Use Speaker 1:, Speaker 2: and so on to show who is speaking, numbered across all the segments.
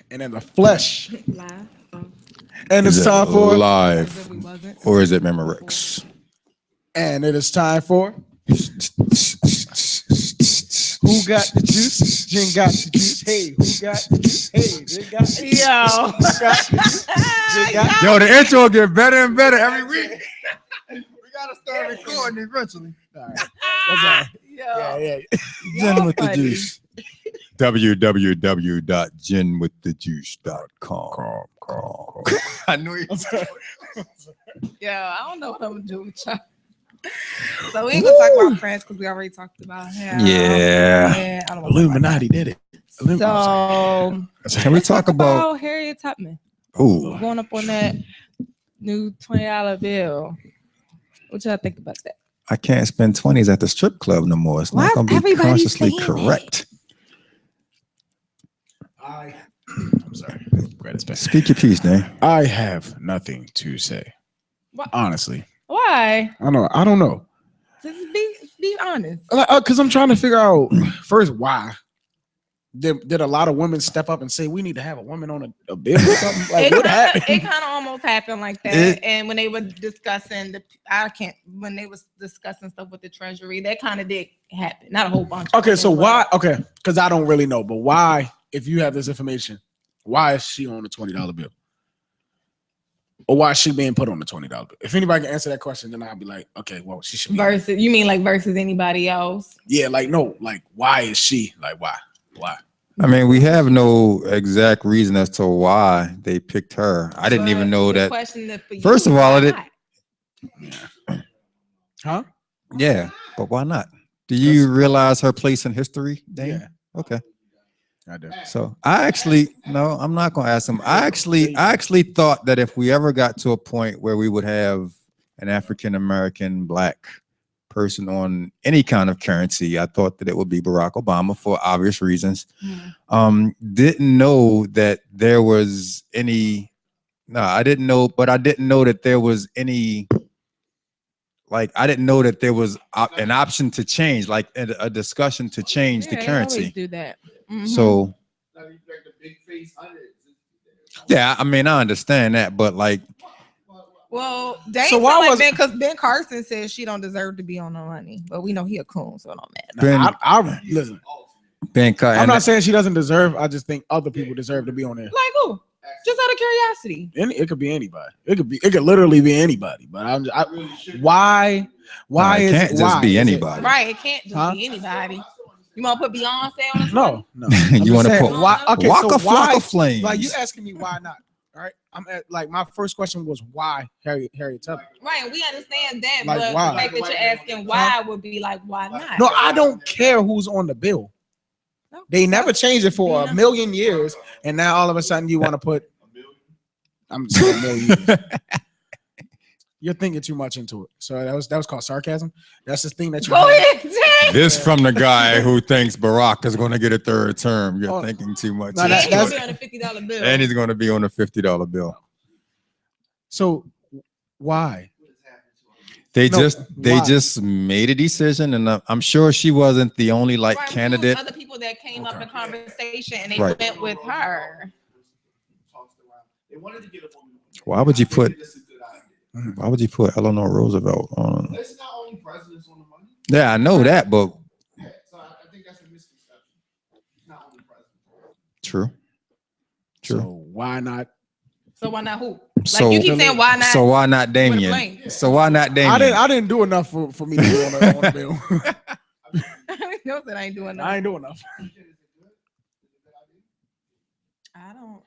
Speaker 1: and in the flesh.
Speaker 2: Live.
Speaker 1: And it's time for
Speaker 3: live, or is it Memorex?
Speaker 1: And it is time for Who got the juice? Jen got the juice. Hey, who got the juice? Hey, Jen got the juice.
Speaker 3: Yo, the intro get better and better every week. We gotta start recording eventually.
Speaker 1: All right. What's up? Yeah.
Speaker 3: Jen with the juice. www.ginwiththejuice.com. I knew you.
Speaker 2: I don't know what I'm gonna do with y'all. So we ain't gonna talk about friends because we already talked about him.
Speaker 3: Yeah.
Speaker 2: I don't
Speaker 1: Illuminati did it.
Speaker 2: So
Speaker 3: can we talk about
Speaker 2: Harriet Tubman?
Speaker 3: Ooh.
Speaker 2: Going up on that new $20 bill. What y'all think about that?
Speaker 3: I can't spend 20s at the strip club no more. It's not gonna be consciously correct.
Speaker 1: I'm sorry.
Speaker 3: Speak your piece, Nate.
Speaker 1: I have nothing to say.
Speaker 2: What?
Speaker 1: Honestly.
Speaker 2: Why?
Speaker 1: I don't know.
Speaker 2: Just be honest.
Speaker 1: Because I'm trying to figure out first why. Did a lot of women step up and say we need to have a woman on a bill or something? Like, what happened?
Speaker 2: It kind of almost happened like that. And when they were discussing when they was discussing stuff with the Treasury, that kind of did happen. Not a whole bunch.
Speaker 1: Okay, so why? Okay, because I don't really know, but why? If you have this information, why is she on the $20 bill? Or why is she being put on the $20 bill? If anybody can answer that question, then I'll be like, okay, well, she should be.
Speaker 2: You mean like versus anybody else?
Speaker 1: Yeah, like no, like why is she? Like why? Why?
Speaker 3: I mean, we have no exact reason as to why they picked her. I didn't even know that. First of all,
Speaker 1: Huh?
Speaker 3: Yeah, but why not? Do you realize her place in history, Dan?
Speaker 1: Yeah.
Speaker 3: Okay.
Speaker 1: I do.
Speaker 3: So I'm not gonna ask him. I actually thought that if we ever got to a point where we would have an African American black person on any kind of currency, I thought that it would be Barack Obama for obvious reasons. Didn't know that there was any. No, I didn't know, but I didn't know that there was any. Like, I didn't know that there was an option to change, like a discussion to change the currency.
Speaker 2: They always do that. Mm-hmm.
Speaker 3: So, yeah, I mean, I understand that, but like.
Speaker 2: Well, so why was because Ben Carson says she don't deserve to be on no money, but we know he a coon, so it don't matter.
Speaker 1: Listen.
Speaker 3: Ben Carson.
Speaker 1: I'm not saying she doesn't deserve. I just think other people deserve to be on there.
Speaker 2: Like who? Just out of curiosity.
Speaker 1: It could be anybody. It could literally be anybody. But why? Why
Speaker 3: it can't just be anybody?
Speaker 2: Right? It can't just be anybody. You want to put Beyonce on this?
Speaker 1: No.
Speaker 3: You want to put
Speaker 1: Waka
Speaker 3: Flocka Flame?
Speaker 1: Like, you asking me why not? All right, my first question was why Harriet Tubman.
Speaker 2: Right, we understand that,
Speaker 1: like,
Speaker 2: but
Speaker 1: why?
Speaker 2: the fact that you're asking why would be like, why not?
Speaker 1: No, I don't care who's on the bill. No, they never changed it for a million years, and now all of a sudden you want to put. I'm saying a million years. You're thinking too much into it. So that was called sarcasm. That's the thing that you.
Speaker 2: Go ahead.
Speaker 3: This from the guy who thinks Barack is going to get a third term. You're thinking too much.
Speaker 2: No, that's going to be on a $50 bill.
Speaker 3: And he's going to be on a $50 bill.
Speaker 1: So why?
Speaker 3: They just made a decision, and I'm sure she wasn't the only candidate.
Speaker 2: Other people that came up in conversation, and they went with her.
Speaker 3: Why would you put Eleanor Roosevelt on?
Speaker 4: It's not only presidents on the money.
Speaker 3: Yeah, I know that, but
Speaker 4: so I think that's a misconception. It's not only presidents.
Speaker 3: True.
Speaker 1: So why not?
Speaker 2: So why not who? Like, you keep saying why not?
Speaker 3: So why not Damien? So why not Damien?
Speaker 1: I didn't do enough for me to be on the bill.
Speaker 2: No, that I ain't doing enough.
Speaker 1: I ain't doing enough.
Speaker 2: I don't.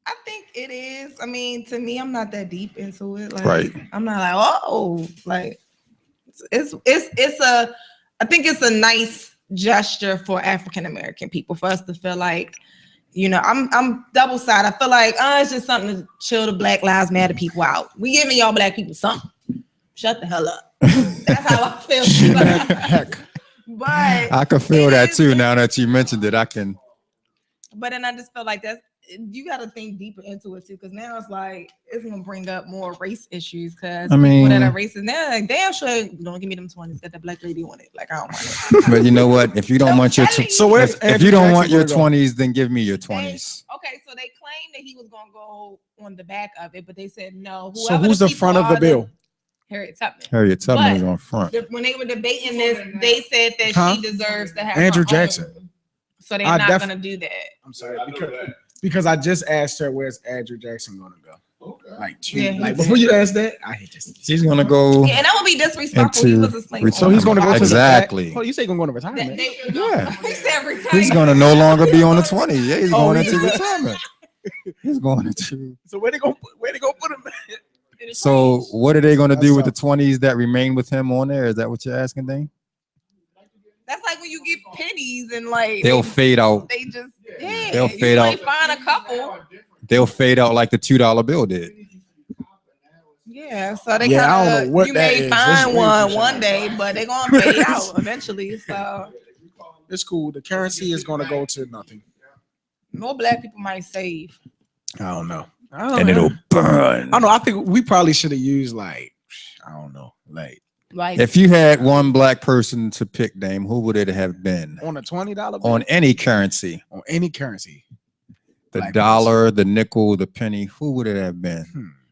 Speaker 2: I think it is. I mean, to me, I'm not that deep into it. Like,
Speaker 3: right.
Speaker 2: I'm not like, oh, like it's a. I think it's a nice gesture for African American people for us to feel like, I'm double sided. I feel like it's just something to chill the Black Lives Matter people out. We giving y'all black people something. Shut the hell up. That's how I feel.
Speaker 1: Heck.
Speaker 3: But I can feel that too. Now that you mentioned it, I can.
Speaker 2: But then I just feel like you got to think deeper into it too, because now it's like it's gonna bring up more race issues. Because
Speaker 3: I
Speaker 2: people
Speaker 3: mean-
Speaker 2: that are racist now, like, damn sure don't give me them 20s. Got that black lady on it. Like I don't want it.
Speaker 3: But you know what? If you don't want your
Speaker 1: So where's
Speaker 3: if
Speaker 1: Andrew
Speaker 3: you don't
Speaker 1: Jackson
Speaker 3: want your
Speaker 1: gonna go?
Speaker 3: 20s, then give me your
Speaker 2: They-
Speaker 3: 20s.
Speaker 2: okay, so they claimed that he was gonna go on the back of it, but they said no.
Speaker 1: So
Speaker 2: Whoever
Speaker 1: who's the
Speaker 2: people
Speaker 1: front of the
Speaker 2: are,
Speaker 1: bill?
Speaker 2: Harriet Tubman.
Speaker 3: Harriet Tubman is
Speaker 2: But-
Speaker 3: on front.
Speaker 2: When they were debating this, they said that
Speaker 1: Huh?
Speaker 2: she deserves to have
Speaker 1: Andrew
Speaker 2: her
Speaker 1: Jackson.
Speaker 2: own. So they're
Speaker 1: I
Speaker 2: not
Speaker 1: def-
Speaker 2: gonna do that.
Speaker 1: I'm sorry because I just asked her where's Andrew Jackson gonna go.
Speaker 4: Okay.
Speaker 2: Yeah,
Speaker 1: Before you ask that, I hate this.
Speaker 3: She's gonna go.
Speaker 2: Yeah, and that would be disrespectful. He
Speaker 3: Into
Speaker 2: was a slave.
Speaker 3: retirement.
Speaker 1: So he's gonna go
Speaker 3: Exactly.
Speaker 1: to the back. Oh, you say he's gonna go to retirement?
Speaker 3: Yeah.
Speaker 2: He said retire.
Speaker 3: He's gonna no longer be on the 20. Yeah, he's
Speaker 1: Oh,
Speaker 3: going
Speaker 1: he's-
Speaker 3: into retirement. He's going into.
Speaker 1: So where they gonna put him?
Speaker 3: So what are they gonna do
Speaker 1: That's
Speaker 3: with the 20s that remain with him on there? Is that what you're asking, Dane?
Speaker 2: That's like when you get pennies and like
Speaker 3: They'll fade out.
Speaker 2: they just yeah.
Speaker 3: They'll
Speaker 2: you
Speaker 3: fade
Speaker 2: might
Speaker 3: out.
Speaker 2: find a couple.
Speaker 3: They'll fade out like the $2 bill did.
Speaker 2: Yeah, so they
Speaker 1: Yeah, I don't
Speaker 2: kind
Speaker 1: know
Speaker 2: of
Speaker 1: what
Speaker 2: you
Speaker 1: that
Speaker 2: may
Speaker 1: is.
Speaker 2: find
Speaker 1: This
Speaker 2: one
Speaker 1: rate
Speaker 2: one
Speaker 1: is-
Speaker 2: day, but they're gonna fade out eventually. So
Speaker 1: It's cool. The currency is gonna go to nothing.
Speaker 2: more black people might save.
Speaker 1: I don't know.
Speaker 3: And it'll burn.
Speaker 1: I don't know. I think we probably should have used like I don't know, like
Speaker 2: Like
Speaker 3: If you had one black person to pick, Dame, who would it have been?
Speaker 1: on a $20
Speaker 3: On any currency.
Speaker 1: on any currency.
Speaker 3: The
Speaker 1: Black
Speaker 3: dollar, the nickel, the penny, who would it have been?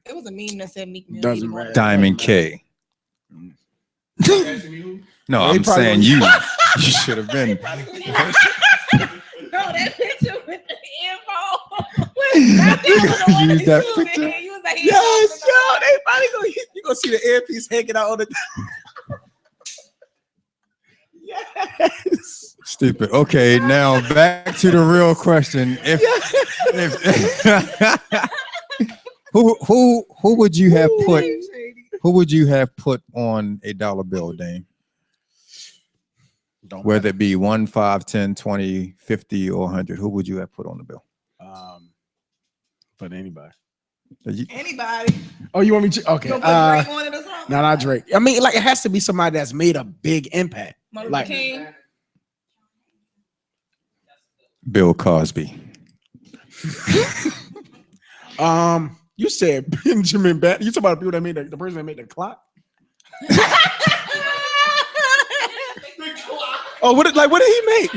Speaker 2: it was a meme that said Meek Mill.
Speaker 1: Doesn't
Speaker 2: needed more
Speaker 1: matter.
Speaker 3: Diamond K.
Speaker 4: Asking me who?
Speaker 3: No,
Speaker 1: They
Speaker 3: I'm
Speaker 1: probably
Speaker 3: saying
Speaker 1: gonna-
Speaker 3: you. You should have been.
Speaker 2: No, that picture with the info.
Speaker 3: Use that picture.
Speaker 2: You was like,
Speaker 1: Yes, yo, they probably gonna you gonna see the earpiece hanging out on the Yes.
Speaker 3: Stupid. Okay, now back to the real question. If who would you have put who would you have put on a dollar bill, Dame?
Speaker 1: Don't
Speaker 3: Whether it be 1, 5, 10, 20, 50, or 100, who would you have put on the bill?
Speaker 1: But anybody.
Speaker 2: Anybody.
Speaker 1: Oh, you want me to? Okay.
Speaker 2: You gonna put Drake on it or something?
Speaker 1: No, not Drake. I mean, like it has to be somebody that's made a big impact.
Speaker 2: Martin
Speaker 1: Like-
Speaker 2: King.
Speaker 3: Bill Cosby.
Speaker 1: You said Benjamin Bat. You talking about the people that made the person that made the clock? Oh, what did he make? What did he make?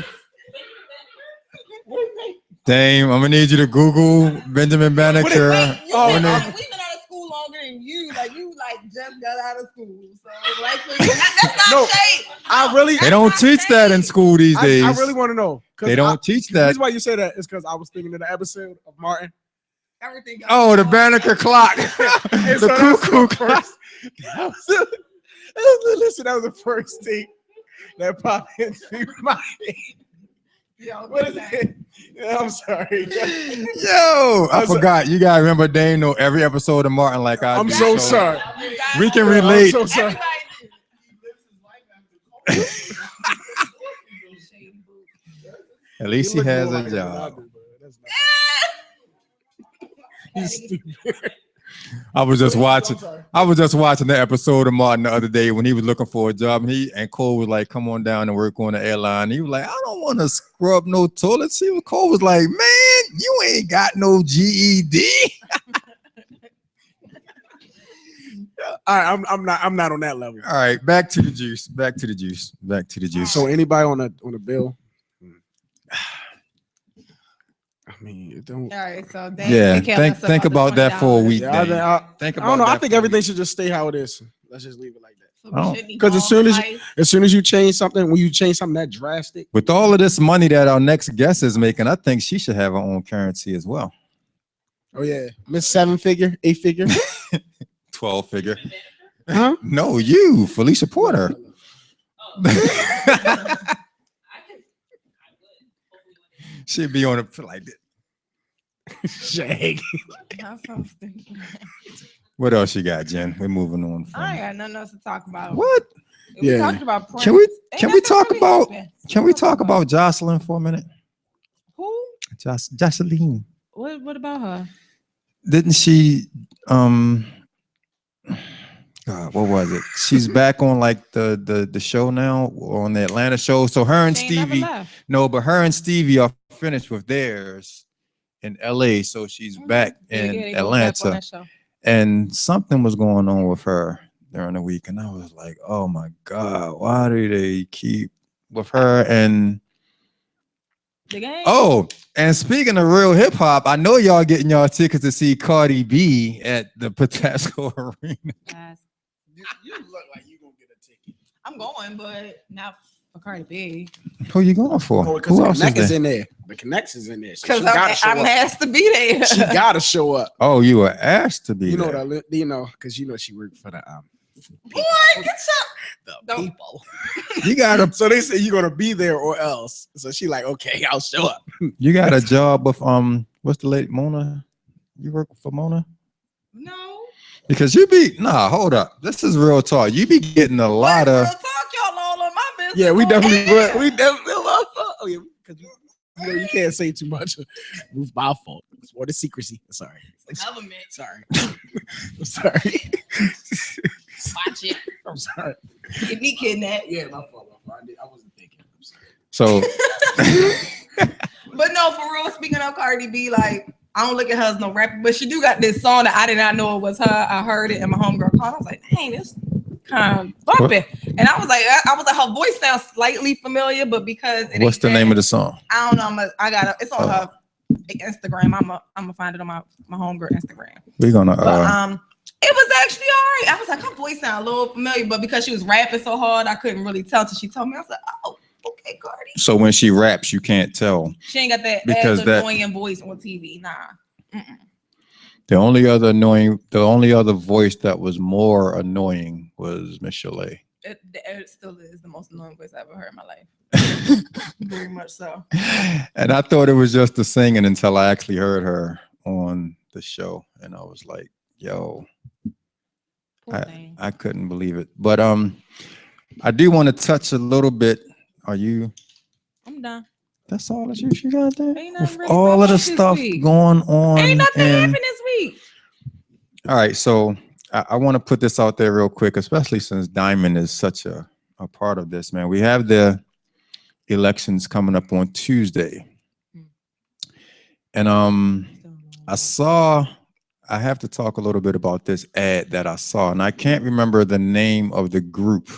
Speaker 3: Dame, I'm gonna need you to Google Benjamin Banneker.
Speaker 2: Wait, you
Speaker 1: Oh,
Speaker 2: been
Speaker 1: no.
Speaker 2: out- we've been out of school longer than you. Like you just got out of school. So like that's not
Speaker 1: No,
Speaker 2: shade.
Speaker 1: I really,
Speaker 3: They don't teach that in school these days.
Speaker 1: I really want to know. 'Cause
Speaker 3: They don't teach
Speaker 1: The
Speaker 3: that.
Speaker 1: reason why you say that is because I was thinking of the episode of Martin.
Speaker 2: Everything got
Speaker 3: Oh, the Banneker clock.
Speaker 1: And
Speaker 3: The
Speaker 1: so that was
Speaker 3: cuckoo
Speaker 1: the
Speaker 3: clock.
Speaker 1: first- that was the first thing that popped into my head.
Speaker 2: Yo,
Speaker 1: What is it? Yeah, I'm sorry.
Speaker 3: Yo, I
Speaker 1: I'm so-
Speaker 3: forgot. You gotta remember Dame know every episode of Martin like I
Speaker 1: I'm
Speaker 3: do.
Speaker 1: so sorry.
Speaker 3: We can
Speaker 1: I'm
Speaker 3: relate.
Speaker 1: so sorry.
Speaker 3: At least he
Speaker 1: look
Speaker 3: has
Speaker 1: more
Speaker 3: a
Speaker 1: like him than I
Speaker 3: job.
Speaker 1: do, but that's not- He's stupid.
Speaker 3: I was just watching.
Speaker 1: I'm sorry.
Speaker 3: I was just watching the episode of Martin the other day when he was looking for a job, and Cole was like, "Come on down and work on the airline." He was like, "I don't want to scrub no toilets." Cole was like, "Man, you ain't got no GED."
Speaker 1: All right, I'm not on that level.
Speaker 3: All right, back to the juice. Back to the juice. Back to the juice.
Speaker 1: So anybody on the bill? I mean, it don't.
Speaker 2: All right, so
Speaker 3: yeah, think about that for a week.
Speaker 1: Yeah, I,
Speaker 3: Dame.
Speaker 1: I,
Speaker 3: Think
Speaker 1: I
Speaker 3: about
Speaker 1: don't know. I
Speaker 3: that
Speaker 1: think
Speaker 3: for a
Speaker 1: everything
Speaker 3: week.
Speaker 1: should just stay how it is. Let's just leave it like that.
Speaker 3: Oh.
Speaker 1: Because as soon as you change something, when you change something that drastic,
Speaker 3: With all of this money that our next guest is making, I think she should have her own currency as well.
Speaker 1: oh yeah, Miss 7-figure, 8-figure,
Speaker 3: 12-figure.
Speaker 1: huh?
Speaker 3: No, you, Felicia Porter. She'd be on it like that.
Speaker 1: Shag.
Speaker 2: That's so stupid.
Speaker 3: What else you got, Jen? We're moving on. From
Speaker 2: I ain't got nothing else to talk about.
Speaker 3: what?
Speaker 2: We
Speaker 1: Yeah.
Speaker 2: talked about Prince.
Speaker 3: Can we
Speaker 2: Ain't
Speaker 3: can we
Speaker 2: nothing
Speaker 3: talk
Speaker 2: really
Speaker 3: about
Speaker 2: happened.
Speaker 3: can we talk about Jocelyn for a minute?
Speaker 2: who?
Speaker 3: Jocelyn.
Speaker 2: What about her?
Speaker 3: Didn't she God, what was it? She's back on like the show now, or on the Atlanta show. So her and
Speaker 2: She ain't never
Speaker 3: Stevie,
Speaker 2: left.
Speaker 3: no, but her and Stevie are finished with theirs. in LA, so she's back in
Speaker 2: they go back on
Speaker 3: Atlanta,
Speaker 2: that show.
Speaker 3: and something was going on with her during the week, and I was like, oh my God, why do they keep with her? And
Speaker 2: The game.
Speaker 3: oh, and speaking of real hip hop, I know y'all getting y'all tickets to see Cardi B at the Patapsco Arena.
Speaker 2: Guys,
Speaker 1: You look like you gonna get a ticket.
Speaker 2: I'm going, but not for Cardi B.
Speaker 3: Who you going for?
Speaker 1: Oh, because
Speaker 3: Who
Speaker 1: the
Speaker 3: else
Speaker 1: connect
Speaker 3: is
Speaker 1: is
Speaker 3: there?
Speaker 1: in there. The connect is in there. So
Speaker 2: Because
Speaker 1: she gotta show
Speaker 2: I'm
Speaker 1: up.
Speaker 2: asked to be there.
Speaker 1: She gotta show up.
Speaker 3: Oh, you were asked to be
Speaker 1: You know
Speaker 3: there.
Speaker 1: that. You know, because you know she worked for the
Speaker 2: Boy, get
Speaker 1: the
Speaker 2: Don't-
Speaker 1: people.
Speaker 3: You got a
Speaker 1: So they say you're gonna be there or else. So she like, okay, I'll show up.
Speaker 3: you got a job with what's the lady Mona? You work for Mona?
Speaker 2: No.
Speaker 3: Because you be hold up. This is real talk. You be getting a lot
Speaker 2: Real
Speaker 3: of
Speaker 2: talk, y'all all on my business.
Speaker 1: Yeah, we
Speaker 2: on
Speaker 1: definitely
Speaker 2: air.
Speaker 1: would. We definitely love. Oh yeah, because you know you can't say too much. It's my fault. It's more the secrecy. Sorry.
Speaker 2: The government.
Speaker 1: Sorry. I'm sorry.
Speaker 2: Watch it.
Speaker 1: I'm sorry.
Speaker 2: Get me kidnapped.
Speaker 1: Yeah, my fault. I wasn't thinking. I'm sorry.
Speaker 3: so
Speaker 2: But no, for real, speaking of Cardi B, like, I don't look at her as no rapper, but she do got this song that I did not know it was her. I heard it and my homegirl called. I was like, dang, this kind of bumping. And I was like, her voice sounds slightly familiar, but because
Speaker 3: what's the name of the song?
Speaker 2: I don't know. It's on her Instagram. I'm gonna find it on my homegirl Instagram.
Speaker 3: We're gonna
Speaker 2: But it was actually all right. I was like, her voice sounded a little familiar, but because she was rapping so hard, I couldn't really tell till she told me. I was like, oh, okay, Cardi.
Speaker 3: so when she raps, you can't tell.
Speaker 2: She ain't got that
Speaker 3: Because
Speaker 2: as
Speaker 3: that-
Speaker 2: annoying voice on TV. Nah. Mm-mm.
Speaker 3: The only other voice that was more annoying was Miss Chalet.
Speaker 2: It still is the most annoying voice I've ever heard in my life. Very much so.
Speaker 3: And I thought it was just the singing until I actually heard her on the show, and I was like, yo,
Speaker 2: Poor thing.
Speaker 3: I couldn't believe it. But I do want to touch a little bit. Are you?
Speaker 2: I'm done.
Speaker 3: That's all that you got there?
Speaker 2: Ain't nothing
Speaker 3: With
Speaker 2: really
Speaker 3: all of
Speaker 2: going
Speaker 3: the
Speaker 2: on this
Speaker 3: stuff
Speaker 2: week.
Speaker 3: going on.
Speaker 2: Ain't nothing
Speaker 3: and-
Speaker 2: happened this week.
Speaker 3: All right, so I want to put this out there real quick, especially since Diamond is such a part of this, man. We have the elections coming up on Tuesday. And I have to talk a little bit about this ad that I saw, and I can't remember the name of the group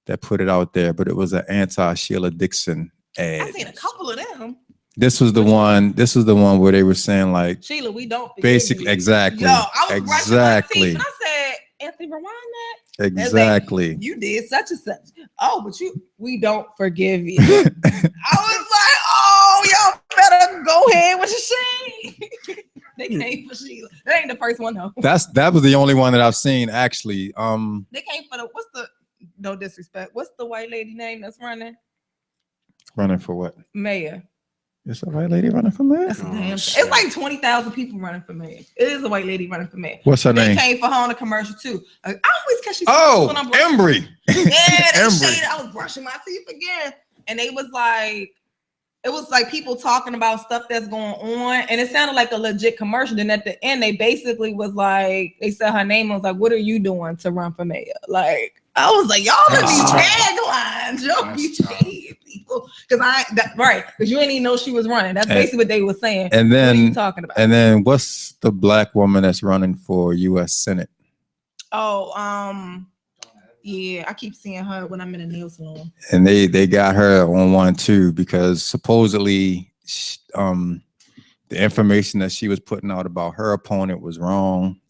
Speaker 3: that put it out there, but it was an anti-Sheila Dixon ad.
Speaker 2: I seen a couple of them.
Speaker 3: This was the one where they were saying like
Speaker 2: Sheila, we don't forgive
Speaker 3: basically
Speaker 2: you.
Speaker 3: exactly.
Speaker 2: Yo, I was brushing my teeth
Speaker 3: exactly.
Speaker 2: and I said, Anthony, rewind that.
Speaker 3: Exactly.
Speaker 2: You did such and such. Oh, but we don't forgive you. I was like, oh, y'all better go ahead with your shame. They came for Sheila. That ain't the first one though.
Speaker 3: That was the only one that I've seen actually.
Speaker 2: They came for no disrespect. What's the white lady name that's running?
Speaker 3: Running for what?
Speaker 2: Mayor.
Speaker 3: It's a white lady running for mayor?
Speaker 2: That's a
Speaker 1: Oh,
Speaker 2: damn.
Speaker 1: shit.
Speaker 2: It's like 20,000 people running for mayor. It is a white lady running for mayor.
Speaker 3: What's her
Speaker 2: They
Speaker 3: name?
Speaker 2: came for her on a commercial too. Like, I always catch these
Speaker 3: Oh,
Speaker 2: when I'm brushing.
Speaker 3: Embry.
Speaker 2: Yeah, they
Speaker 3: Embry.
Speaker 2: shaded. I was brushing my teeth again, and it was like people talking about stuff that's going on, and it sounded like a legit commercial. Then at the end, they basically was like, they said her name. I was like, "What are you doing to run for mayor?" Like, I was like, "Y'all are these taglines, y'all be paying people." Because you ain't even know she was running. That's basically what they were saying.
Speaker 3: And
Speaker 2: What are you
Speaker 3: then
Speaker 2: talking about?
Speaker 3: and then what's the black woman that's running for U.S. Senate?
Speaker 2: Yeah, I keep seeing her when I'm in a nail salon.
Speaker 3: And they got her on one too because supposedly the information that she was putting out about her opponent was wrong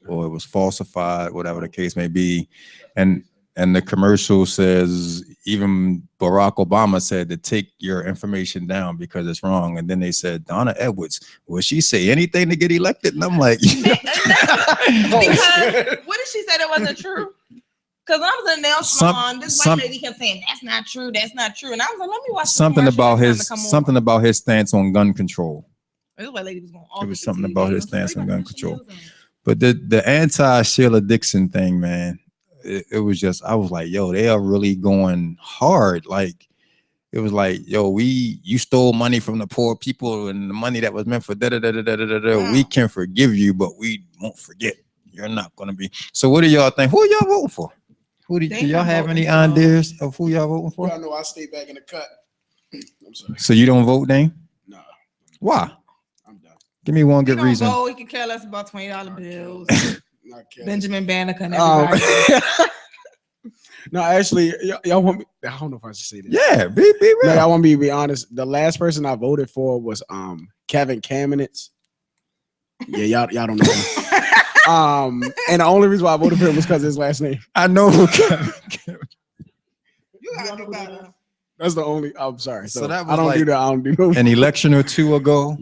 Speaker 3: or it was falsified, whatever the case may be. And the commercial says even Barack Obama said to take your information down because it's wrong. And then they said, Donna Edwards, will she say anything to get elected? And I'm like,
Speaker 2: Because what did she say that wasn't true? Because when I was in the nail salon, this white lady kept saying, "That's not true. That's not true." And I was like, "Let me watch
Speaker 3: something about his stance on gun control.
Speaker 2: This white lady was going.
Speaker 3: It was something about his stance on gun control. But the anti-Sheila Dixon thing, man, it was just, I was like, yo, they are really going hard. Like, it was like, yo, you stole money from the poor people and the money that was meant for da-da-da-da-da-da-da. We can forgive you, but we won't forget. You're not going to be. So what do y'all think? Who are y'all voting for? Do y'all have any ideas of who y'all voting for?
Speaker 1: Y'all know I stay back in the cut. I'm sorry.
Speaker 3: So you don't vote, Dane?
Speaker 1: No,
Speaker 3: Why?
Speaker 1: I'm done.
Speaker 3: Give me one
Speaker 2: He
Speaker 3: good
Speaker 2: don't
Speaker 3: reason.
Speaker 2: vote. He can care less about $20 bills.
Speaker 1: Okay.
Speaker 2: Benjamin Banneker and
Speaker 1: Um,
Speaker 2: everybody.
Speaker 1: no, actually, y'all want me? I don't know if I should say this.
Speaker 3: Yeah, be
Speaker 1: No,
Speaker 3: real.
Speaker 1: y'all want me to be honest. The last person I voted for was Kevin Kamenetz. Yeah, y'all don't know him. And the only reason why I voted for him was because of his last name.
Speaker 3: I know.
Speaker 2: You gotta do better.
Speaker 1: That's the only. I'm sorry.
Speaker 3: So
Speaker 1: So
Speaker 3: that was
Speaker 1: I don't
Speaker 3: like
Speaker 1: do that. I don't do no.
Speaker 3: An election or two ago,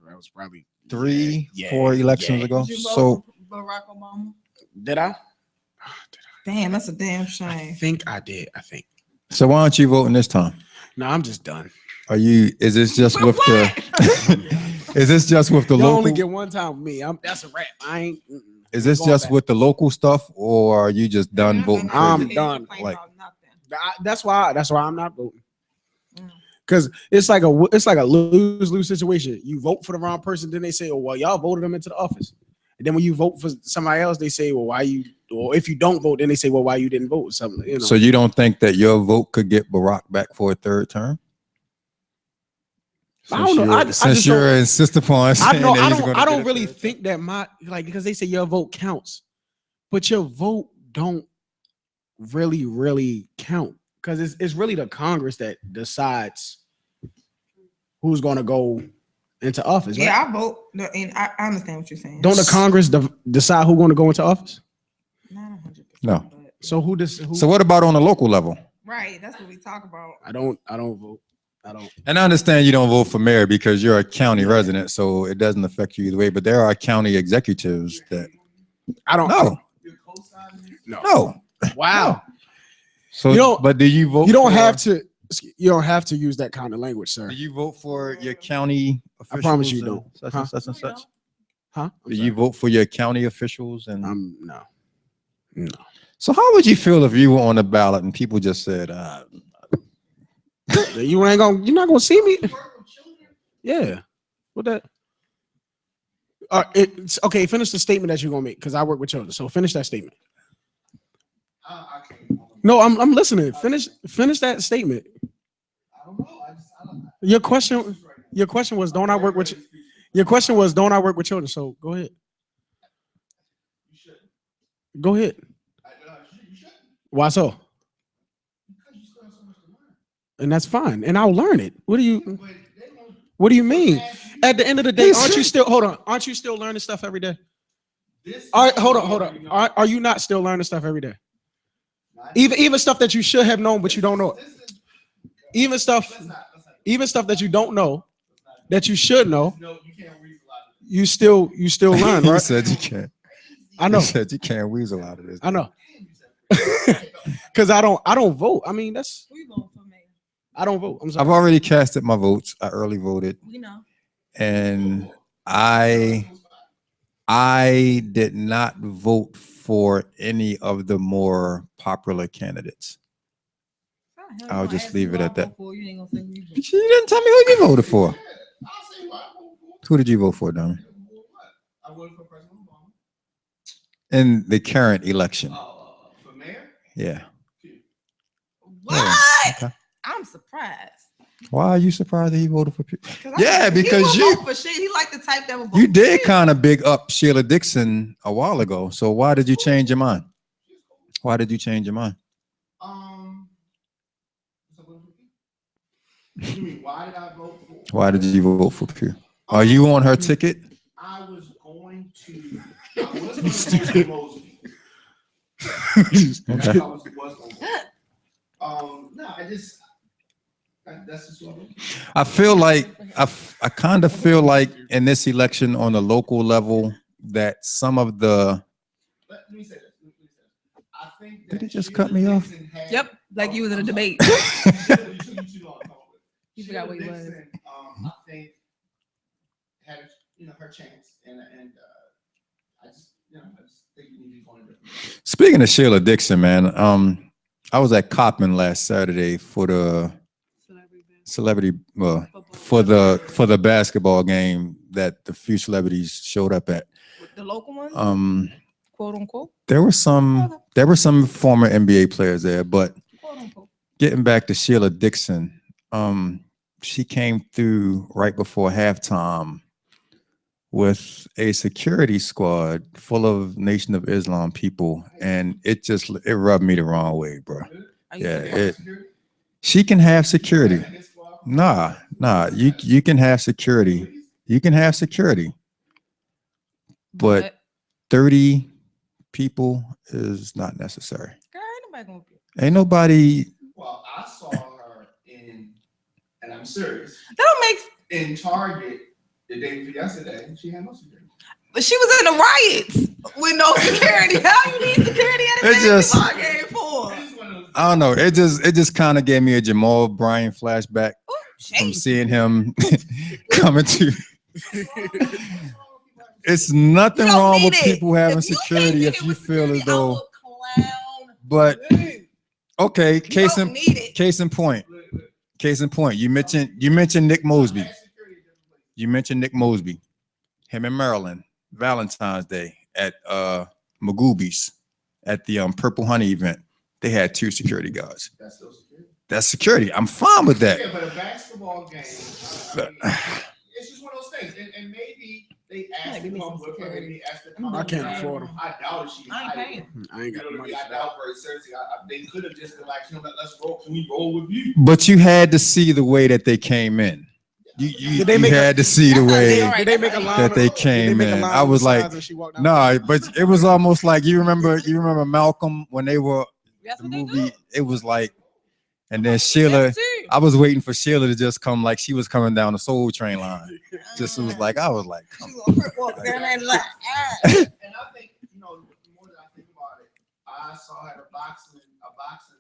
Speaker 1: That was probably
Speaker 3: 3,
Speaker 1: yeah,
Speaker 3: 4 elections ago.
Speaker 2: Did you vote
Speaker 3: So
Speaker 2: for Barack Obama?
Speaker 1: Did I?
Speaker 2: Damn, that's a damn
Speaker 1: I
Speaker 2: shame.
Speaker 1: think I did. I think.
Speaker 3: so why aren't you voting this time?
Speaker 1: No, I'm just done.
Speaker 3: Are you? Is this just
Speaker 2: For
Speaker 3: with the? Is this just with the
Speaker 1: You
Speaker 3: local?
Speaker 1: only get one time with me. That's a wrap. I ain't.
Speaker 3: Is this
Speaker 1: going
Speaker 3: just
Speaker 1: back.
Speaker 3: with the local stuff, or are you just done voting for
Speaker 1: I'm
Speaker 3: you?
Speaker 1: done.
Speaker 3: Like-
Speaker 1: That's why I'm not voting.
Speaker 2: Mm.
Speaker 1: Because it's like a lose-lose situation. You vote for the wrong person, then they say, "Oh, well, y'all voted them into the office." And then when you vote for somebody else, they say, "Well, why you?" Or if you don't vote, then they say, "Well, why you didn't vote?" Something, you know.
Speaker 3: So you don't think that your vote could get Barack back for a third term?
Speaker 1: I don't know. I
Speaker 3: Since
Speaker 1: just
Speaker 3: you're
Speaker 1: don't-
Speaker 3: insist upon saying that he's gonna
Speaker 1: I
Speaker 3: get
Speaker 1: don't
Speaker 3: a
Speaker 1: really
Speaker 3: third
Speaker 1: think that because they say your vote counts, but your vote don't really count because it's really the Congress that decides who's going to go into office. Right?
Speaker 2: Yeah, I vote. And I understand what you're saying.
Speaker 1: Don't the Congress decide who's going to go into office?
Speaker 2: Not 100%.
Speaker 3: No.
Speaker 2: But,
Speaker 1: So who does?
Speaker 3: So what about on the local level?
Speaker 2: right, that's what we talk about.
Speaker 1: I don't vote. I don't.
Speaker 3: And I understand you don't vote for mayor because you're a county resident, so it doesn't affect you either way. But there are county executives that
Speaker 1: I don't.
Speaker 3: no,
Speaker 1: No.
Speaker 3: no.
Speaker 1: Wow.
Speaker 3: So,
Speaker 1: You don't-
Speaker 3: but do you vote?
Speaker 1: You don't
Speaker 3: for-
Speaker 1: have to. You don't have to use that kind of language, sir.
Speaker 3: Do you vote for your county officials?
Speaker 1: I promise you
Speaker 3: and
Speaker 1: don't.
Speaker 3: Such
Speaker 1: Huh?
Speaker 3: and such and such.
Speaker 1: Huh?
Speaker 3: Do you vote for your county officials? And
Speaker 1: No.
Speaker 3: so, how would you feel if you were on the ballot and people just said,
Speaker 1: You're not gonna see me. Yeah. What that? It's okay. Finish the statement that you're gonna make because I work with children. So finish that statement. No, I'm listening. Finish that statement.
Speaker 4: I don't know. I don't know.
Speaker 1: Your question was, don't I work with? Your question was, don't I work with children? So go ahead.
Speaker 4: You should.
Speaker 1: Go ahead.
Speaker 4: You should.
Speaker 1: Why so?
Speaker 4: Because you still have so much to learn.
Speaker 1: And that's fine. And I'll learn it. What do you
Speaker 4: But they won't.
Speaker 1: What do you mean? At the end of the day,
Speaker 3: Yes.
Speaker 1: aren't you still hold on? Aren't you still learning stuff every day?
Speaker 4: This
Speaker 1: All right, hold on. Are you not still learning stuff every day? Even stuff that you should have known, but you don't know it. Even stuff that you don't know, that you should know,
Speaker 4: No, you can't read a lot of this.
Speaker 1: you still learn,
Speaker 3: you
Speaker 1: right?
Speaker 3: said you can't.
Speaker 1: I know.
Speaker 3: You said you can't weasel out of this.
Speaker 1: I know. Because I don't vote. I mean,
Speaker 2: We vote for mayor.
Speaker 1: I don't vote. I'm
Speaker 3: I've
Speaker 1: sorry.
Speaker 3: already casted my votes. I early voted,
Speaker 2: We know.
Speaker 3: and I did not vote for any of the more popular candidates. I'll just leave it at that.
Speaker 2: You ain't gonna say we vote.
Speaker 3: You didn't tell me who you voted for.
Speaker 4: I'll say what I vote for.
Speaker 3: Who did you vote for, Dominic?
Speaker 4: I voted for President Obama.
Speaker 3: In the current election?
Speaker 4: For mayor?
Speaker 3: Yeah.
Speaker 2: What?
Speaker 3: Okay.
Speaker 2: I'm surprised.
Speaker 3: Why are you surprised that he voted for people?
Speaker 2: 'Cause
Speaker 3: Yeah, because
Speaker 2: he
Speaker 3: you-
Speaker 2: vote for shit. He like the type that would vote
Speaker 3: You
Speaker 2: for
Speaker 3: did
Speaker 2: shit.
Speaker 3: kind of big up Sheila Dixon a while ago. So why did you change your mind? Why did you change your mind?
Speaker 4: So what you mean, why did I vote for?
Speaker 3: Why did you vote for Pew? Are you on her ticket?
Speaker 4: I was going to. I was going to vote for Mosby.
Speaker 3: Okay.
Speaker 4: I was going to. No, I just. That's just what
Speaker 3: I feel like I kind of feel like in this election on the local level that some of the
Speaker 4: Let me say this. I think
Speaker 3: Did
Speaker 4: that
Speaker 3: he just
Speaker 4: Sheila
Speaker 3: cut me off?
Speaker 4: Dixon had-
Speaker 2: Yep, like you was in a
Speaker 4: I'm sorry.
Speaker 2: debate.
Speaker 4: Sheila, you too long to come up with.
Speaker 2: You forgot what he was.
Speaker 4: Dixon, I think had her chance, and I just think we need to go in a different way.
Speaker 3: Speaking of Sheila Dixon, man, I was at Coppin last Saturday for the celebrity for the basketball game that the few celebrities showed up at.
Speaker 2: The local ones, quote unquote.
Speaker 3: There were some former NBA players there, but
Speaker 2: Quote unquote.
Speaker 3: getting back to Sheila Dixon, she came through right before halftime with a security squad full of Nation of Islam people, and it rubbed me the wrong way, bro. Yeah, she can have security. Nah, you can have security. You can have security, but 30 people is not necessary.
Speaker 2: Girl, ain't nobody gonna be.
Speaker 3: Ain't nobody.
Speaker 4: Well, I saw her and I'm serious.
Speaker 2: That don't make.
Speaker 4: In Target the day before yesterday, she had no security.
Speaker 2: But she was in the riots with no security. How you need security at a basketball game for?
Speaker 3: I don't know. It just kind of gave me a Jamal Bryant flashback from seeing him coming to. It's nothing wrong with people having security if you feel as though. But okay, case in point. You mentioned Nick Mosby. Him in Maryland, Valentine's Day at Magoobies at the Purple Honey event. They had 2 security guards.
Speaker 4: That's still security.
Speaker 3: That's security. I'm fine with that.
Speaker 4: Yeah, but a basketball game, it's just one of those things. And maybe they asked to come with her. Maybe they asked to come.
Speaker 1: I can't afford them.
Speaker 4: I doubt she.
Speaker 2: I ain't paying.
Speaker 1: I ain't got money.
Speaker 4: I doubt very seriously. They could have just been like, let's roll. Can we roll with you?
Speaker 3: But you had to see the way that they came in. You had to see the way that they came in. I was like, no, but it was almost like you remember Malcolm when they were the movie. It was like, and then Sheila. I was waiting for Sheila to just come like she was coming down the Soul Train line. Just it was like I was like, come on.
Speaker 4: And I think the more that I think about it, I saw her at a boxing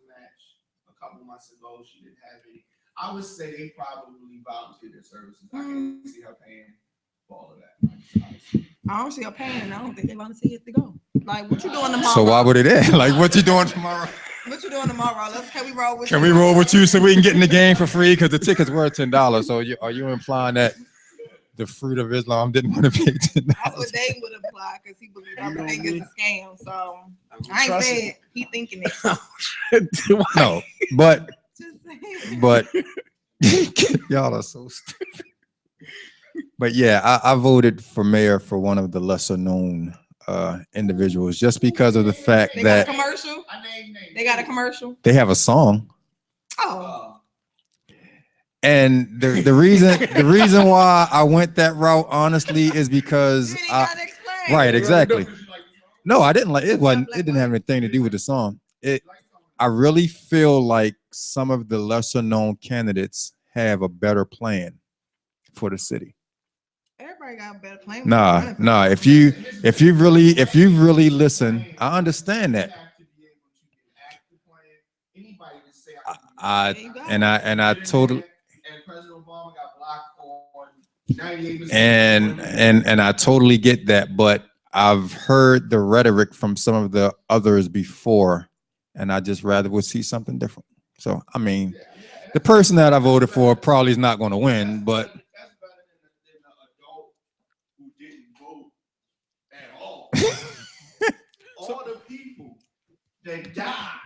Speaker 4: match a couple months ago. She didn't have any. I would say they probably volunteered their services. I can't see her paying for all of that.
Speaker 2: I don't see her paying, and I don't think they volunteered to go. Like, what you doing tomorrow?
Speaker 3: So why would it end? Like, what you doing tomorrow?
Speaker 2: What you doing tomorrow? Can we roll with you?
Speaker 3: Can we roll with you so we can get in the game for free? Because the tickets were $10. So are you implying that the Fruit of Islam didn't want to pay $10?
Speaker 2: That's what they would imply because he believes everything is a scam. So I ain't said he thinking it.
Speaker 3: No, but y'all are so stupid. But yeah, I voted for mayor for one of the lesser known individuals just because of the fact
Speaker 2: they
Speaker 3: that
Speaker 2: got a commercial. They got a commercial.
Speaker 3: They have a song.
Speaker 2: Oh.
Speaker 3: And the reason why I went that route honestly is because right, exactly. No, I didn't like it. It didn't have anything to do with the song. I really feel like some of the lesser known candidates have a better plan for the city.
Speaker 2: Everybody got a better plan.
Speaker 3: Nah. If you really listen, I understand that. I totally. And I totally get that, but I've heard the rhetoric from some of the others before, and I just rather would see something different. So I mean, the person that I voted for probably is not going to win, but
Speaker 4: that's better than an adult who didn't vote at all. All the people that died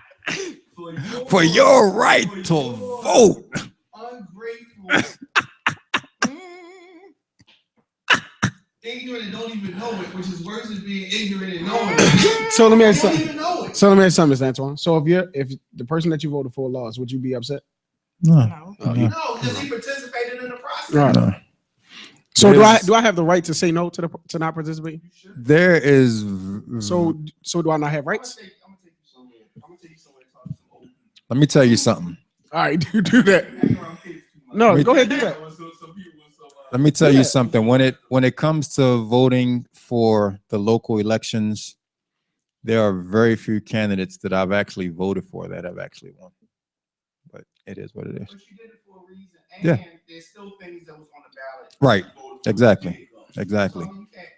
Speaker 3: for your right to vote.
Speaker 4: Ungrateful. Ignorant and don't even know it, which is worse than being ignorant and knowing it.
Speaker 1: So let me ask you something, Antoine. So if the person that you voted for lost, would you be upset?
Speaker 3: No.
Speaker 4: No, because he participated in the process.
Speaker 1: Right. No. So do I have the right to say no to not participate?
Speaker 3: There is.
Speaker 1: So do I not have rights?
Speaker 4: I'm gonna take you somewhere. I'm gonna take you somewhere to talk to some old people.
Speaker 3: Let me tell you something.
Speaker 1: All right, do that. No, go ahead, do that.
Speaker 3: Let me tell you something. When it comes to voting for the local elections, there are very few candidates that I've actually voted for that have actually won. But it is what it is.
Speaker 4: But you did it for a reason. And
Speaker 3: yeah.
Speaker 4: There's still things that was on the ballot.
Speaker 3: Right. Exactly. Exactly.
Speaker 4: So you can't,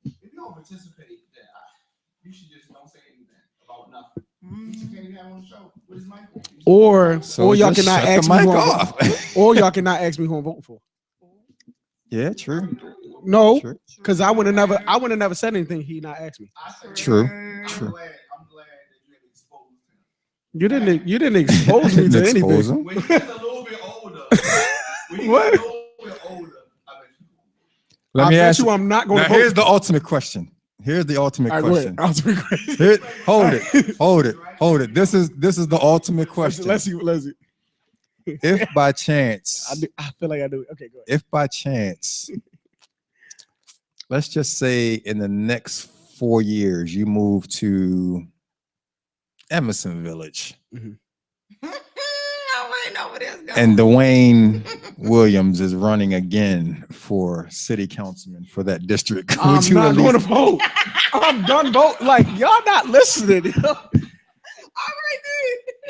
Speaker 4: if you don't participate, then you should just don't say anything about nothing. You can't even have on the show. What is my point?
Speaker 1: Or y'all cannot ask me or y'all cannot ask me who I'm voting for.
Speaker 3: Yeah, true.
Speaker 1: No, because I would have never said anything. He not asked me.
Speaker 3: True.
Speaker 4: I'm glad that
Speaker 1: you didn't expose me to anything.
Speaker 4: When he's a little bit older.
Speaker 1: What?
Speaker 3: Let me ask
Speaker 1: you, I'm not going
Speaker 3: now,
Speaker 1: to vote.
Speaker 3: here's the ultimate question. Here's the ultimate
Speaker 1: All right, go
Speaker 3: question.
Speaker 1: ahead. Ultimate question.
Speaker 3: Here, hold it. This is the ultimate question.
Speaker 1: Let's see.
Speaker 3: If by chance,
Speaker 1: I feel like I do. Okay, go ahead.
Speaker 3: if by chance, let's just say in the next 4 years you move to Emerson Village,
Speaker 2: I know where this going.
Speaker 3: and Dwayne Williams is running again for city councilman for that district.
Speaker 1: I'm
Speaker 3: Would you
Speaker 1: not
Speaker 3: at
Speaker 1: going to
Speaker 3: least-
Speaker 1: vote. I'm done vote. Like y'all not listening.
Speaker 2: Alright,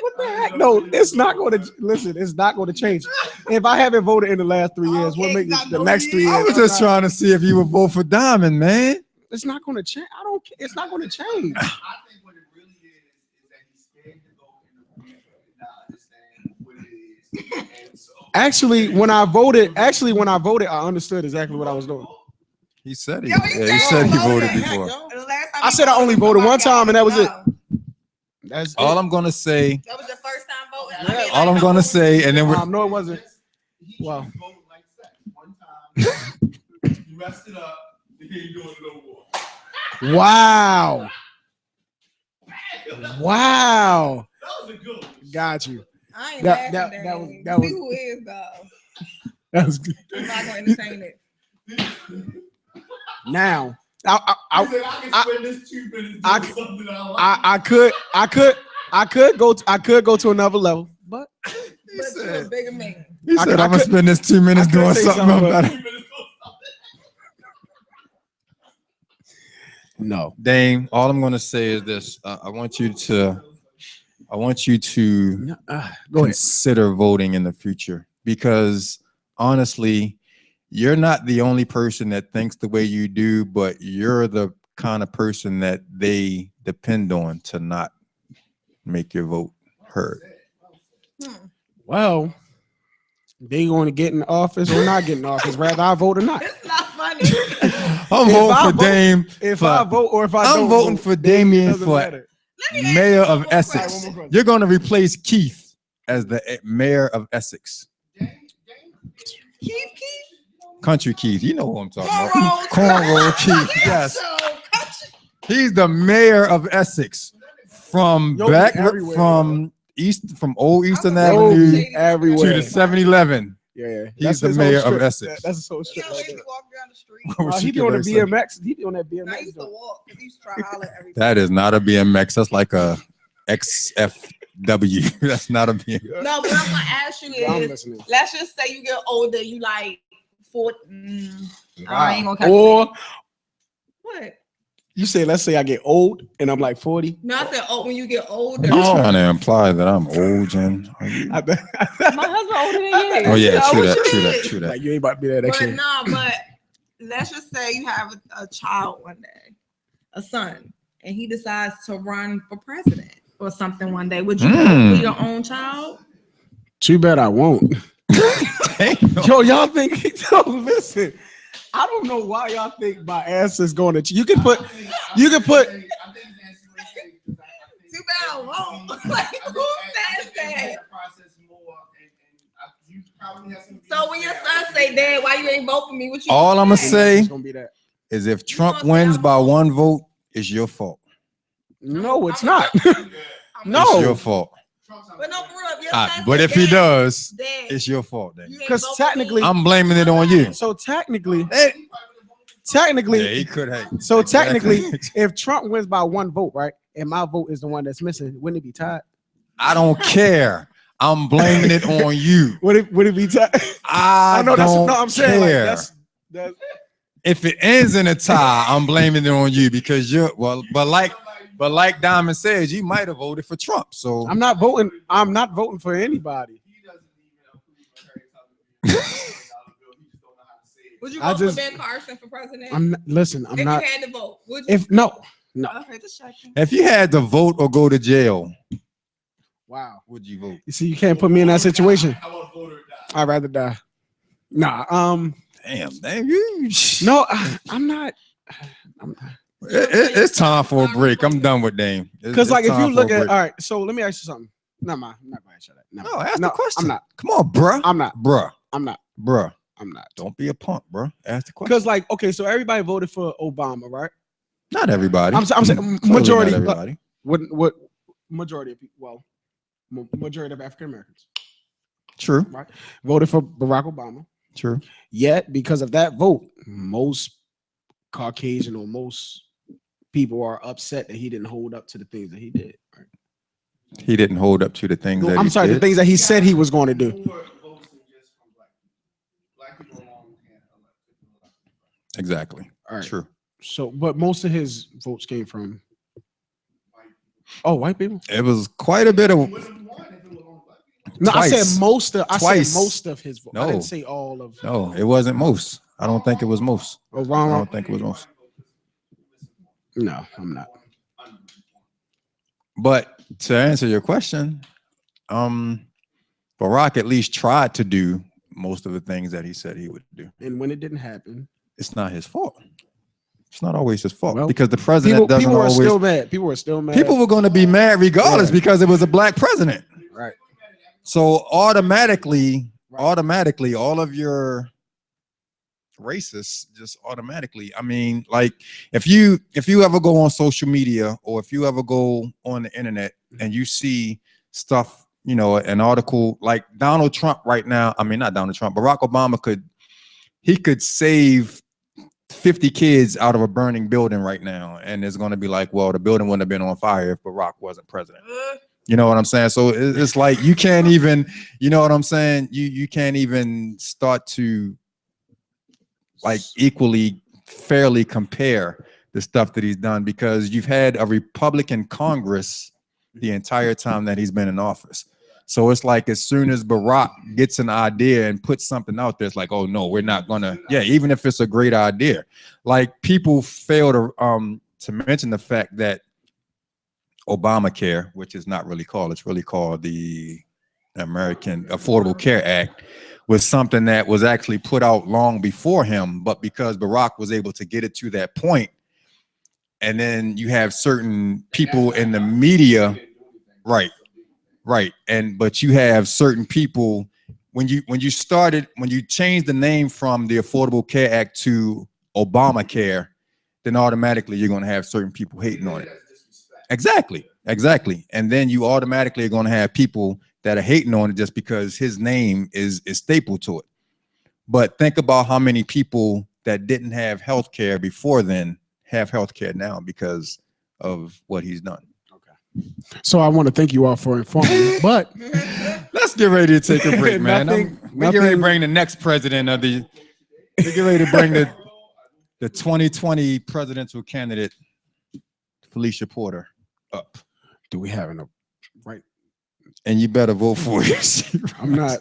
Speaker 1: What the heck? No, it's not going to listen. It's not going to change. If I haven't voted in the last 3 years, what
Speaker 2: Okay,
Speaker 1: make
Speaker 2: I
Speaker 1: it the
Speaker 2: know
Speaker 1: next
Speaker 2: you
Speaker 1: 3
Speaker 2: is.
Speaker 1: years?
Speaker 3: I was
Speaker 1: I'm
Speaker 3: just
Speaker 1: not-
Speaker 3: trying to see if you would vote for Diamond, man.
Speaker 1: It's not going to change. I don't care. It's not going to change.
Speaker 4: I think what it really is that he's scared to go in the future and not understand what it is. And so
Speaker 1: Actually, when I voted, I understood exactly what I was doing.
Speaker 3: He said he.
Speaker 2: Yo,
Speaker 3: He said he voted before.
Speaker 2: The last time
Speaker 1: I
Speaker 2: you
Speaker 1: said I
Speaker 2: voted,
Speaker 1: only voted one
Speaker 2: somebody
Speaker 1: time, and that was it.
Speaker 2: got
Speaker 1: That's
Speaker 3: All I'm gonna say.
Speaker 2: That was your first time voting.
Speaker 1: Yeah.
Speaker 3: All I'm gonna say, and then we're.
Speaker 1: No, it wasn't.
Speaker 4: he
Speaker 1: Wow.
Speaker 4: should vote like sex. One time, you messed it up, then he ain't doing it no more.
Speaker 1: Wow. Wow.
Speaker 4: That was a good one.
Speaker 1: Got you.
Speaker 2: I ain't
Speaker 1: That-
Speaker 2: laughing.
Speaker 1: that was-
Speaker 2: Dang.
Speaker 1: that was-
Speaker 2: See who is though.
Speaker 1: That was good.
Speaker 2: I'm not gonna entertain it.
Speaker 1: Now,
Speaker 4: He said, I can
Speaker 1: I-
Speaker 4: spend this 2 minutes
Speaker 1: I-
Speaker 4: doing something I like.
Speaker 1: I could go to another level, but
Speaker 2: But you're a bigger man.
Speaker 3: He
Speaker 1: I
Speaker 3: said,
Speaker 1: could-
Speaker 3: "I'm gonna spend this 2 minutes
Speaker 1: I could
Speaker 3: doing
Speaker 1: say
Speaker 3: something
Speaker 1: something,
Speaker 3: about
Speaker 1: but-
Speaker 4: 2 minutes doing something.
Speaker 1: no.
Speaker 3: Dame, all I'm gonna say is this: I want you to
Speaker 1: Go ahead.
Speaker 3: consider voting in the future, because honestly, you're not the only person that thinks the way you do, but you're the kind of person that they depend on to not make your vote heard.
Speaker 1: Well, they going to get in office or not get in office. Rather, I vote or not.
Speaker 2: It's not funny.
Speaker 3: I'm
Speaker 1: If
Speaker 3: voting
Speaker 1: I
Speaker 3: for
Speaker 1: vote-
Speaker 3: Dame.
Speaker 1: If
Speaker 3: for-
Speaker 1: I vote or if I
Speaker 3: I'm
Speaker 1: don't
Speaker 3: voting
Speaker 1: vote,
Speaker 3: for Damien
Speaker 1: doesn't
Speaker 3: for
Speaker 1: matter.
Speaker 2: Let me ask
Speaker 3: mayor
Speaker 2: you
Speaker 3: of
Speaker 2: one more
Speaker 3: Essex.
Speaker 2: question.
Speaker 1: One more question.
Speaker 3: You're going to replace Keith as the mayor of Essex.
Speaker 2: Keith.
Speaker 3: Country Keith, you know who I'm talking about.
Speaker 2: Cornrows.
Speaker 3: Cornrow Keith, yes.
Speaker 2: So, country-
Speaker 3: He's the mayor of Essex from
Speaker 1: You'll be
Speaker 3: back
Speaker 1: everywhere,
Speaker 3: from Old Eastern
Speaker 2: I was
Speaker 1: You'll
Speaker 3: Avenue
Speaker 1: be everywhere.
Speaker 3: to the 7-Eleven.
Speaker 1: Yeah,
Speaker 3: He's
Speaker 1: that's
Speaker 3: the
Speaker 1: his whole
Speaker 3: mayor of
Speaker 1: strip.
Speaker 3: Essex.
Speaker 1: That's so
Speaker 2: Yo,
Speaker 1: strip right
Speaker 2: let
Speaker 1: there.
Speaker 2: me walk down the street.
Speaker 1: He be on the BMX. He be on that
Speaker 2: I
Speaker 1: BMX.
Speaker 2: used to
Speaker 1: though.
Speaker 2: walk because he used to try to holler at everybody.
Speaker 3: That is not a BMX. That's like a XFW. That's not a BMX.
Speaker 2: No, but I'm gonna ask you
Speaker 1: I'm
Speaker 2: is,
Speaker 1: listening.
Speaker 2: let's just say you get older, you like 40. I ain't gonna
Speaker 1: Or
Speaker 2: What?
Speaker 1: you say, let's say I get old and I'm like 40.
Speaker 2: No, I said, oh, when you get older.
Speaker 3: Are you trying to imply that I'm old, Jen? Are you-
Speaker 1: I bet-
Speaker 2: My husband older than you.
Speaker 3: Oh yeah,
Speaker 2: So
Speaker 3: true
Speaker 2: what
Speaker 3: that,
Speaker 2: you
Speaker 3: true
Speaker 2: mean?
Speaker 3: that, true that.
Speaker 1: like you ain't about to be that next
Speaker 2: But
Speaker 1: year.
Speaker 2: no, but let's just say you have a child one day, a son, and he decides to run for president or something one day. Would you vote for your own child?
Speaker 1: Too bad I won't.
Speaker 3: Damn.
Speaker 1: Yo, y'all think? Yo, listen. I don't know why y'all think my ass is going to. You can put. You can put.
Speaker 2: Too bad I won't. Like, who says that? So when your son say, "Dad, why you ain't vote for me?" What you?
Speaker 3: All I'ma say
Speaker 1: It's gonna be that.
Speaker 3: is if Trump
Speaker 2: gonna say
Speaker 3: wins
Speaker 2: I'm
Speaker 3: by
Speaker 2: wrong?
Speaker 3: 1 vote, it's your fault.
Speaker 1: No, it's not.
Speaker 3: It's
Speaker 1: No.
Speaker 3: your fault.
Speaker 2: But no, for real, if your son
Speaker 3: But
Speaker 2: say,
Speaker 3: if he
Speaker 2: "Dad,
Speaker 3: does,
Speaker 2: Dad,
Speaker 3: it's your fault. Then
Speaker 2: you ain't
Speaker 1: 'Cause
Speaker 2: vote for me,"
Speaker 1: technically-
Speaker 3: I'm blaming it on you.
Speaker 1: So technically,
Speaker 3: Yeah,
Speaker 1: technically,
Speaker 3: he could have.
Speaker 1: so technically, if Trump wins by 1 vote, right, and my vote is the one that's missing, wouldn't it be tied?
Speaker 3: I don't care. I'm blaming it on you.
Speaker 1: Would it be tied?
Speaker 3: I
Speaker 1: know that's
Speaker 3: don't
Speaker 1: no. I'm saying like
Speaker 3: care.
Speaker 1: that's
Speaker 3: If it ends in a tie, I'm blaming it on you because you're but like Diamond says, you might have voted for Trump. So
Speaker 1: I'm not voting. I'm not voting for anybody.
Speaker 2: Would you
Speaker 1: I
Speaker 2: vote
Speaker 1: just-
Speaker 2: for Ben Carson for president?
Speaker 1: I'm not, listen. I'm
Speaker 2: if
Speaker 1: not.
Speaker 2: you had to vote, would you?
Speaker 1: If no.
Speaker 2: Okay, just checking.
Speaker 3: if you had to vote or go to jail,
Speaker 1: Wow.
Speaker 3: would you vote?
Speaker 1: You see, you can't put me in that situation.
Speaker 4: I want to vote or die.
Speaker 1: I'd rather die. Nah.
Speaker 3: Damn you.
Speaker 1: No. I'm not.
Speaker 3: It's time for a break. I'm done with Dame.
Speaker 1: Because like if you look at,
Speaker 3: break.
Speaker 1: all right. So let me ask you something. No, I'm not gonna ask you that.
Speaker 3: No, ask
Speaker 1: no,
Speaker 3: the question.
Speaker 1: I'm not.
Speaker 3: Come on, bruh.
Speaker 1: I'm not.
Speaker 3: Bruh.
Speaker 1: I'm not.
Speaker 3: Bruh.
Speaker 1: I'm not.
Speaker 3: Don't be a punk, bro. Ask the question.
Speaker 1: Because like, okay, so everybody voted for Obama, right?
Speaker 3: Not everybody.
Speaker 1: I'm saying
Speaker 3: Clearly
Speaker 1: majority.
Speaker 3: not everybody.
Speaker 1: What majority of people? Well, majority of African Americans,
Speaker 3: True.
Speaker 1: right? Voted for Barack Obama.
Speaker 3: True.
Speaker 1: Yet, because of that vote, most Caucasian or most people are upset that he didn't hold up to the things that he did. Right?
Speaker 3: He didn't hold up to the things that
Speaker 1: I'm
Speaker 3: he
Speaker 1: sorry,
Speaker 3: did.
Speaker 1: the things that he said he was going to do.
Speaker 4: More votes than just from black people alone can't elect.
Speaker 3: Exactly.
Speaker 1: All right.
Speaker 3: True.
Speaker 1: So, but most of his votes came from white people.
Speaker 3: It was quite a bit of.
Speaker 4: He wouldn't have won if it was on black people.
Speaker 1: No, I
Speaker 3: Twice.
Speaker 1: said most of. I
Speaker 3: Twice.
Speaker 1: said most of his votes. I
Speaker 3: No.
Speaker 1: didn't say all of.
Speaker 3: No, it wasn't most. I don't think it was most. I
Speaker 1: Obama.
Speaker 3: don't think it was most.
Speaker 1: No, I'm not.
Speaker 3: But to answer your question, Barack at least tried to do most of the things that he said he would do.
Speaker 1: And when it didn't happen,
Speaker 3: It's not his fault. It's not always his fault
Speaker 1: Well,
Speaker 3: because the president doesn't
Speaker 1: people were
Speaker 3: always.
Speaker 1: still mad. People were still mad.
Speaker 3: People were going to be mad regardless
Speaker 1: Yeah.
Speaker 3: because it was a black president.
Speaker 1: Right.
Speaker 3: So automatically, all of your racists just automatically. I mean, like if you ever go on social media or if you ever go on the internet and you see stuff, you know, an article like Donald Trump right now. I mean, not Donald Trump, Barack Obama could save 50 kids out of a burning building right now, and it's going to be like, well, the building wouldn't have been on fire if Barack wasn't president. You know what I'm saying? So it's like you can't even, you know what I'm saying? You can't even start to like equally fairly compare the stuff that he's done because you've had a Republican Congress the entire time that he's been in office. So it's like as soon as Barack gets an idea and puts something out there, it's like, oh no, we're not gonna. Yeah, even if it's a great idea, like people fail to mention the fact that Obamacare, which is not really called, it's really called the American Affordable Care Act, was something that was actually put out long before him, but because Barack was able to get it to that point, and then you have certain people in the media, right, but you have certain people when you change the name from the Affordable Care Act to Obamacare, then automatically you're going to have certain people hating on it. Exactly. And then you automatically are going to have people that are hating on it just because his name is stapled to it. But think about how many people that didn't have health care before then have health care now because of what he's done.
Speaker 1: Okay. So I want to thank you all for informing me, but
Speaker 3: let's get ready to take a break, man. We're getting ready to bring the next president of the. We're getting ready to bring the 2020 presidential candidate, Felicia Porter, up.
Speaker 1: Do we have enough? Right.
Speaker 3: And you better vote for it.
Speaker 1: I'm not.